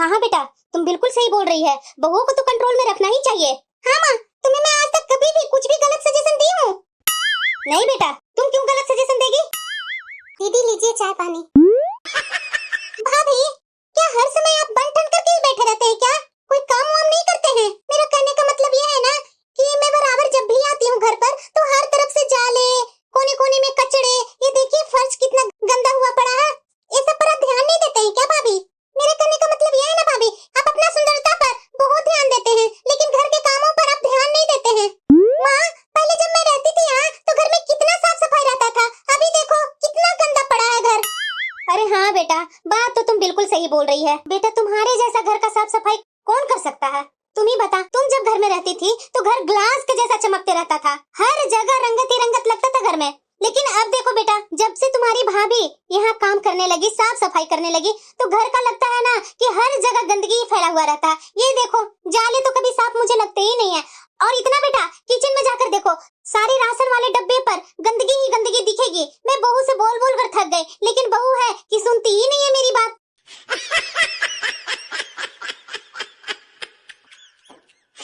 हाँ हाँ बेटा, तुम बिल्कुल सही बोल रही है। बहुओं को तो कंट्रोल में रखना ही चाहिए। हाँ माँ, तुम्हें मैं आज तक कभी भी कुछ भी गलत सजेशन दी हूँ? नहीं बेटा, तुम क्यों गलत सजेशन देगी? दीदी लीजिए चाय पानी। भाभी, क्या हर समय आप बन ठन करके ही बैठे रहते हैं क्या? कोई काम वाम नहीं करते हैं? मेरा कहने का मतलब ये है ना कि मैं बराबर जब भी आती हूँ घर पर तो हर तरफ से जाले, कोने कोने में कचड़े, ये देखिए फर्श कितना गंदा हुआ पड़ा है। ये सब पर आप ध्यान नहीं देते हैं क्या भाभी? मेरे कहने का मतलब ये है ना भाभी, आप अपना सुंदरता पर बहुत ध्यान देते हैं लेकिन घर के कामों पर आप ध्यान नहीं देते हैं। माँ, पहले जब मैं रहती थी यहाँ तो घर में कितना साफ सफाई रहता था, अभी देखो कितना गंदा पड़ा है घर। अरे हाँ बेटा, बात तो तुम बिल्कुल सही बोल रही है। बेटा तुम्हारे जैसा घर का साफ सफाई कौन कर सकता है? तुम ही बता, तुम जब घर में रहती थी तो घर ग्लास के जैसा चमकते रहता था, हर जगह रंगत ही रंगत लगता था घर में। लेकिन अब देखो बेटा, जब से तुम्हारी भाभी यहाँ काम करने लगी, साफ सफाई करने लगी, तो घर का लगता है ना कि हर जगह गंदगी ही फैला हुआ रहता है। ये देखो, जाले तो कभी साफ मुझे लगते ही नहीं है। और इतना बेटा, किचन में जाकर देखो, सारे राशन वाले डब्बे पर गंदगी ही गंदगी दिखेगी। मैं बहू से बोल बोल कर थक गई, लेकिन बहू